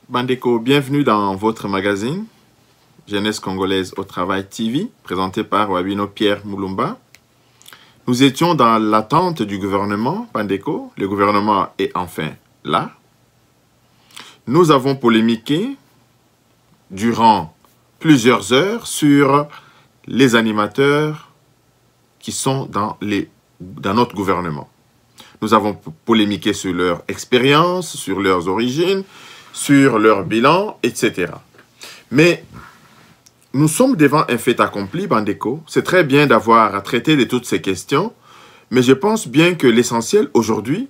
Bandeko, bienvenue dans votre magazine Jeunesse congolaise au travail TV, présenté par Wabino Pierre Moulumba. Nous étions dans l'attente du gouvernement Bandeko. Le gouvernement est enfin là. Nous avons polémiqué durant plusieurs heures sur les animateurs qui sont dans notre gouvernement. Nous avons polémiqué sur leur expérience, sur leurs origines, sur leur bilan, etc. Mais nous sommes devant un fait accompli, Bandeko. C'est très bien d'avoir à traiter de toutes ces questions, mais je pense bien que l'essentiel aujourd'hui,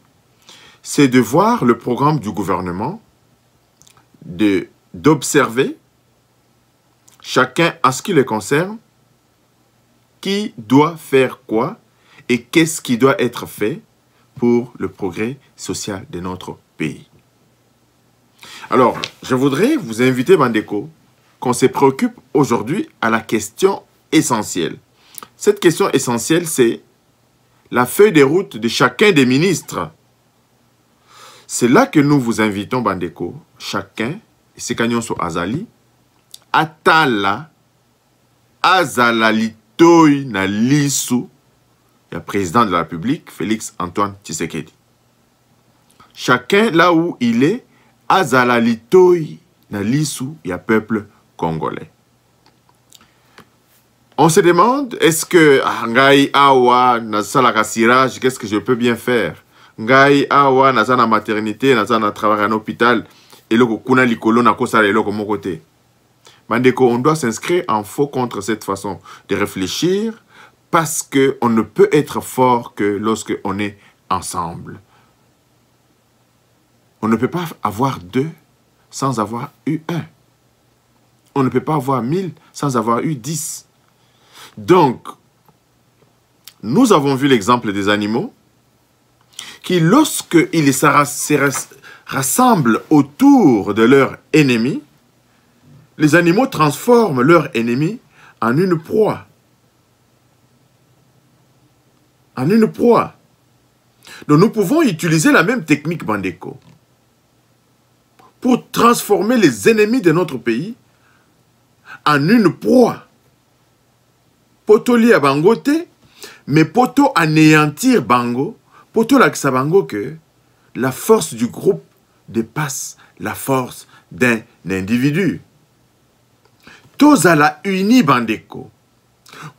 c'est de voir le programme du gouvernement, d'observer chacun à ce qui le concerne, qui doit faire quoi et qu'est-ce qui doit être fait pour le progrès social de notre pays. Alors, je voudrais vous inviter, Bandeko, qu'on se préoccupe aujourd'hui à la question essentielle. Cette question essentielle, c'est la feuille de route de chacun des ministres. C'est là que nous vous invitons, Bandeko, chacun, et c'est Kanyonso Azali, Atala, Azalalitoy na Lisu, le président de la République, Félix Antoine Tshisekedi. Chacun, là où il est, Azalalitoy na Lisu, il y a peuple congolais. On se demande, est-ce que Ngai Awa, Nazala Kassirage, qu'est-ce que je peux bien faire? Ngai Awa, Nazana maternité, Nazana travail en hôpital, et le Kuna Likolo, Nakosa, et le mon côté. Bandeko, on doit s'inscrire en faux contre cette façon de réfléchir, parce qu'on ne peut être fort que lorsque on est ensemble. On ne peut pas avoir deux sans avoir eu un. On ne peut pas avoir 1000 sans avoir eu 10. Donc, nous avons vu l'exemple des animaux qui, lorsqu'ils se rassemblent autour de leur ennemi, les animaux transforment leur ennemi en une proie. En une proie. Donc, nous pouvons utiliser la même technique, Bandeko, pour transformer les ennemis de notre pays en une proie. Poto li a bango te, mais poto anéantir bango, poto laksa bango que la force du groupe dépasse la force d'un individu. Tozala uni, Bandeko,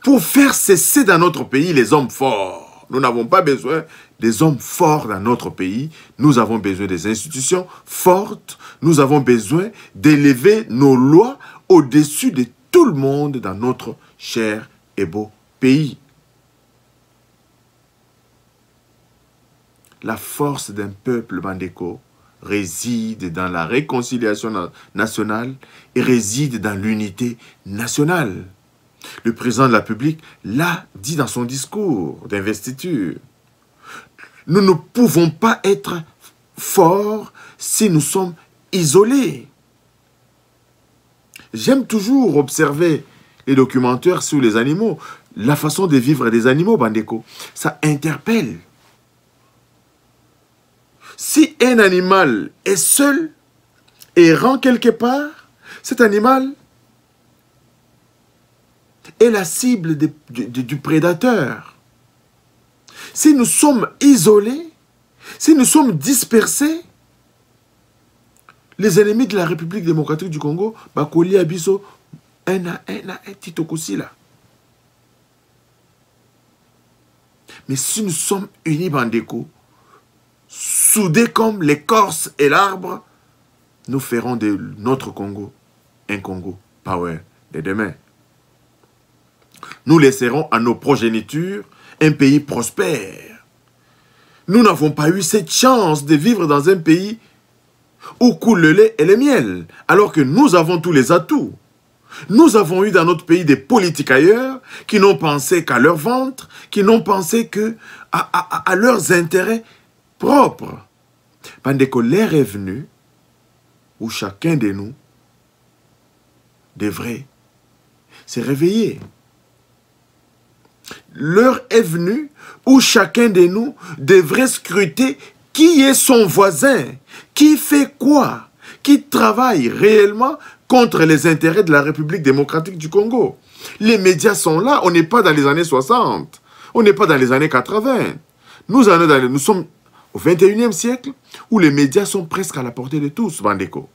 pour faire cesser dans notre pays les hommes forts. Nous n'avons pas besoin des hommes forts dans notre pays. Nous avons besoin des institutions fortes. Nous avons besoin d'élever nos lois au-dessus de tout le monde dans notre cher et beau pays. La force d'un peuple, Bandeko, réside dans la réconciliation nationale et réside dans l'unité nationale. Le président de la République l'a dit dans son discours d'investiture. Nous ne pouvons pas être forts si nous sommes isolés. J'aime toujours observer les documentaires sur les animaux, la façon de vivre des animaux, Bandeko. Ça interpelle. Si un animal est seul, errant quelque part, cet animal est la cible du prédateur. Si nous sommes isolés, si nous sommes dispersés, les ennemis de la République démocratique du Congo, bakoli abiso, un titokosi là. Mais si nous sommes unis, Bandeko, soudés comme l'écorce et l'arbre, nous ferons de notre Congo un Congo power de demain. Nous laisserons à nos progénitures un pays prospère. Nous n'avons pas eu cette chance de vivre dans un pays où coule le lait et le miel, alors que nous avons tous les atouts. Nous avons eu dans notre pays des politiques ailleurs qui n'ont pensé qu'à leur ventre, qui n'ont pensé qu'à leurs intérêts propres. Bandeko, l'heure est venue où chacun de nous devrait se réveiller. L'heure est venue où chacun de nous devrait scruter qui est son voisin, qui fait quoi, qui travaillent réellement contre les intérêts de la République démocratique du Congo. Les médias sont là, on n'est pas dans les années 60, on n'est pas dans les années 80. Nous sommes au 21e siècle où les médias sont presque à la portée de tous, Bandeko.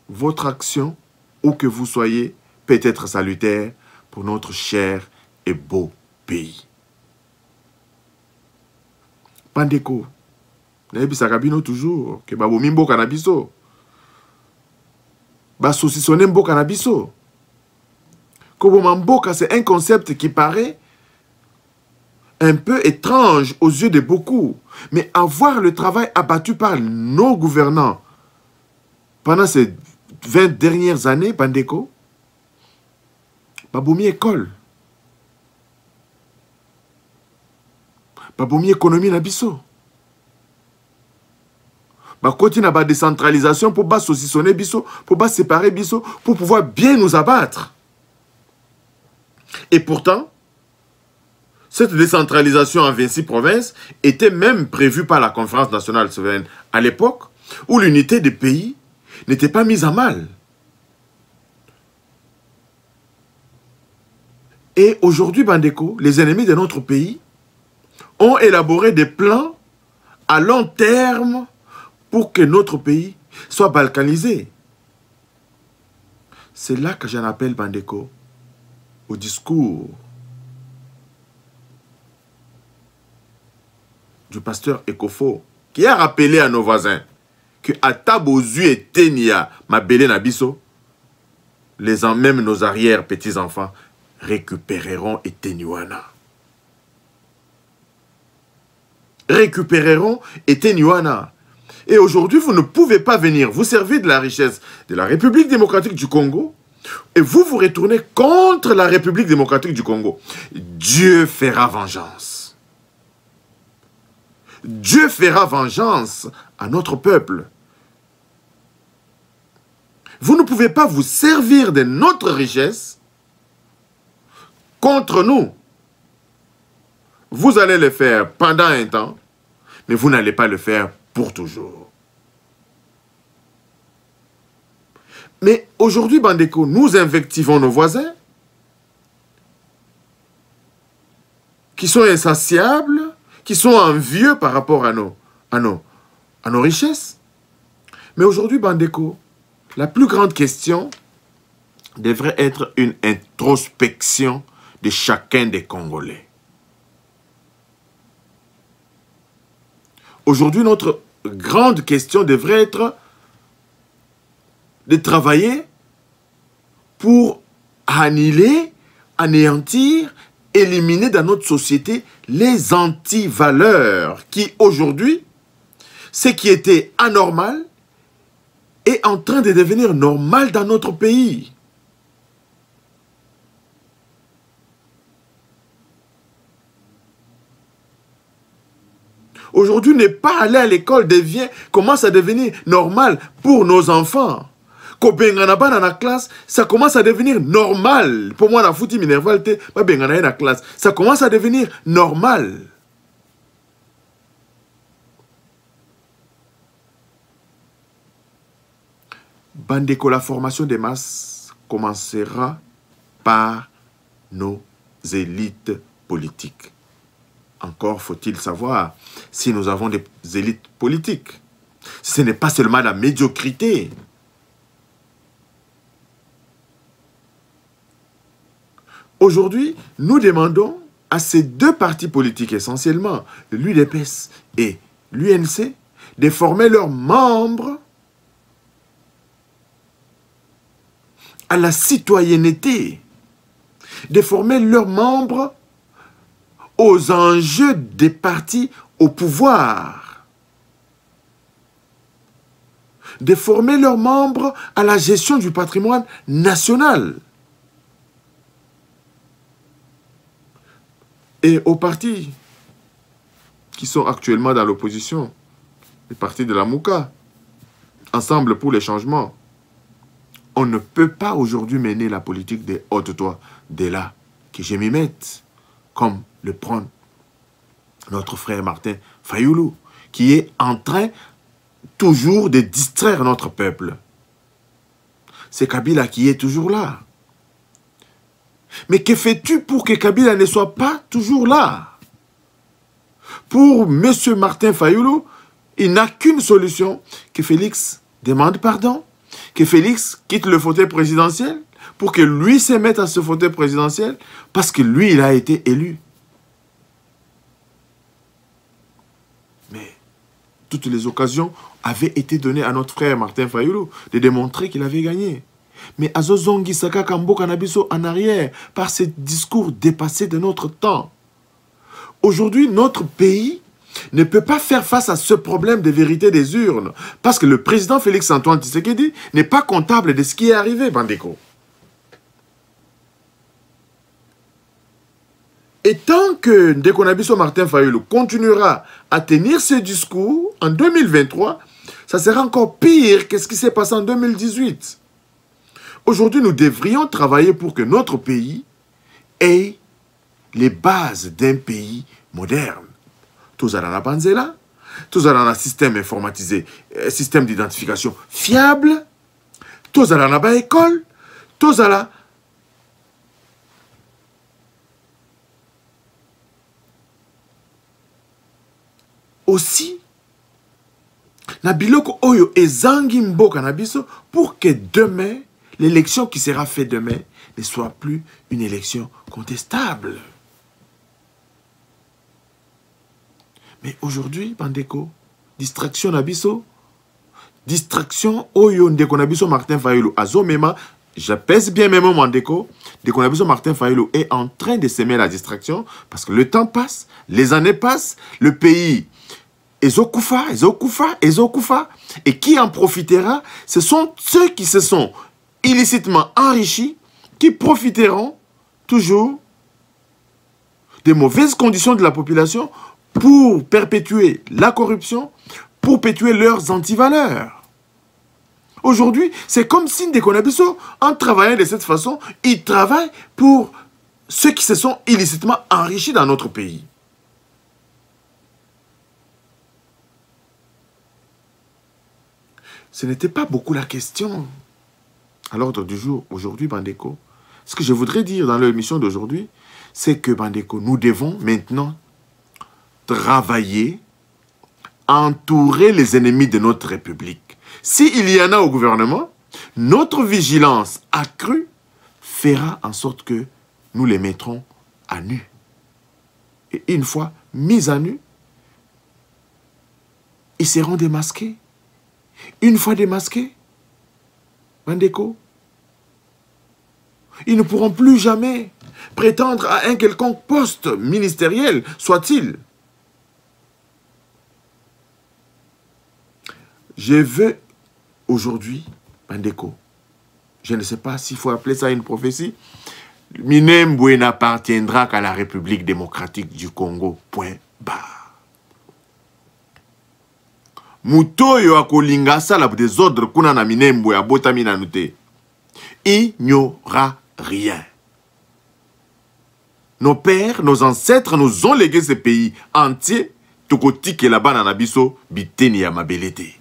Votre action, où que vous soyez, peut être salutaire pour notre cher et beau pays. Bandeko, nayebisaka bino toujours que babomi mboka na biso. Basosisone mboka na biso. Koboma mboka, c'est un concept qui paraît un peu étrange aux yeux de beaucoup. Mais avoir le travail abattu par nos gouvernants pendant ces 20 dernières années, Bandeko, babomi école. Babomi économie na biso. Bakoti na ba décentralisation pour bas saucissonner biso, pour bas séparer biso, pour pouvoir bien nous abattre. Et pourtant, cette décentralisation en 26 provinces était même prévue par la Conférence nationale souveraine à l'époque où l'unité des pays n'était pas mise à mal. Et aujourd'hui, Bandeko, les ennemis de notre pays ont élaboré des plans à long terme pour que notre pays soit balkanisé. C'est là que j'en appelle, Bandeko, au discours du pasteur Ekofo, qui a rappelé à nos voisins que à Tabozu et Tenia, Mabele Nabiso, même nos arrière-petits-enfants récupéreront Etenyuana. Récupéreront Etenyuana. Et aujourd'hui, vous ne pouvez pas venir vous servir de la richesse de la République démocratique du Congo et vous vous retournez contre la République démocratique du Congo. Dieu fera vengeance. Dieu fera vengeance à notre peuple. Vous ne pouvez pas vous servir de notre richesse contre nous. Vous allez le faire pendant un temps, mais vous n'allez pas le faire pour toujours. Mais aujourd'hui, Bandeko, nous invectivons nos voisins qui sont insatiables, qui sont envieux par rapport à nos richesses. Mais aujourd'hui, Bandeko, la plus grande question devrait être une introspection de chacun des Congolais. Aujourd'hui, notre grande question devrait être de travailler pour annihiler, anéantir, éliminer dans notre société les anti-valeurs qui, aujourd'hui, ce qui était anormal est en train de devenir normal dans notre pays. Aujourd'hui, ne pas aller à l'école commence à devenir normal pour nos enfants. Quand bengana dans la classe, ça commence à devenir normal. Pour moi, la fouti minerval, bengana dans la classe, ça commence à devenir normal. Bandeko, la formation des masses commencera par nos élites politiques. Encore faut-il savoir si nous avons des élites politiques. Ce n'est pas seulement la médiocrité. Aujourd'hui, nous demandons à ces deux partis politiques essentiellement, l'UDPS et l'UNC, de former leurs membres à la citoyenneté, de former leurs membres aux enjeux des partis au pouvoir, de former leurs membres à la gestion du patrimoine national. Et aux partis qui sont actuellement dans l'opposition, les partis de la Mouka, Ensemble pour les changements, on ne peut pas aujourd'hui mener la politique des hautes-toits, dès là que je m'y mette, comme le prend notre frère Martin Fayoulou, qui est en train toujours de distraire notre peuple. C'est Kabila qui est toujours là. Mais que fais-tu pour que Kabila ne soit pas toujours là? Pour M. Martin Fayulu, il n'a qu'une solution, que Félix demande pardon, que Félix quitte le fauteuil présidentiel pour que lui se mette à ce fauteuil présidentiel parce que lui, il a été élu. Mais toutes les occasions avaient été données à notre frère Martin Fayulu de démontrer qu'il avait gagné. Mais Azozongi Saka Kambo Kanabiso en arrière par ces discours dépassés de notre temps. Aujourd'hui, notre pays ne peut pas faire face à ce problème de vérité des urnes parce que le président Félix-Antoine Tshisekedi n'est pas comptable de ce qui est arrivé, Bandeko. Et tant que Ndekonabiso Martin Fayulu continuera à tenir ce discours en 2023, ça sera encore pire que ce qui s'est passé en 2018. Aujourd'hui, nous devrions travailler pour que notre pays ait les bases d'un pays moderne. Tous à la Banzela, tous à un système informatisé, système d'identification fiable, tous à la école, tous à la... Aussi, na biloko oyo ezangi mboka na biso pour que demain, l'élection qui sera faite demain ne soit plus une élection contestable. Mais aujourd'hui, Bandeko, distraction nabiso, distraction oyo ndeko nabiso Martin Fayulu azomema, j'appelle bien même Mandeko, ndeko nabiso Martin Fayulu est en train de semer la distraction parce que le temps passe, les années passent, le pays Ezokufa. Et qui en profitera? Ce sont ceux qui se sont illicitement enrichis, qui profiteront toujours des mauvaises conditions de la population pour perpétuer la corruption, pour perpétuer leurs antivaleurs. Aujourd'hui, c'est comme si Ndekonabiso, en travaillant de cette façon, ils travaillent pour ceux qui se sont illicitement enrichis dans notre pays. Ce n'était pas beaucoup la question à l'ordre du jour aujourd'hui, Bandeko. Ce que je voudrais dire dans l'émission d'aujourd'hui, c'est que, Bandeko, nous devons maintenant travailler, entourer les ennemis de notre République. S'il y en a au gouvernement, notre vigilance accrue fera en sorte que nous les mettrons à nu. Et une fois mis à nu, ils seront démasqués. Une fois démasqués, Bandeko, ils ne pourront plus jamais prétendre à un quelconque poste ministériel, soit-il. Je veux aujourd'hui, Bandeko, je ne sais pas s'il faut appeler ça une prophétie, Minembwe n'appartiendra qu'à la République démocratique du Congo, point barre. Mutoyo akolinga sala des ordres kuna na Minembwe abota minanute. Il n'y aura rien. Nos pères, nos ancêtres nous ont légué ce pays entier. Tokoti ke la bana nabiso biteni ya mabelete.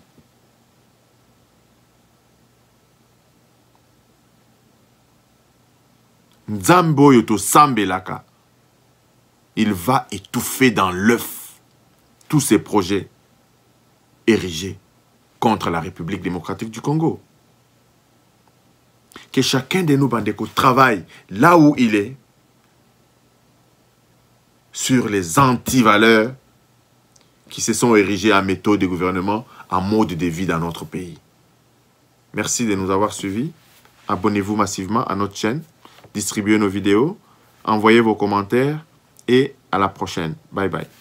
Nzambo yoto sambelaka. Il va étouffer dans l'œuf tous ces projets érigés contre la République démocratique du Congo. Que chacun de nous, Bandeko, travaille là où il est sur les antivaleurs qui se sont érigées en méthode de gouvernement, en mode de vie dans notre pays. Merci de nous avoir suivis. Abonnez-vous massivement à notre chaîne, distribuez nos vidéos, envoyez vos commentaires et à la prochaine. Bye bye.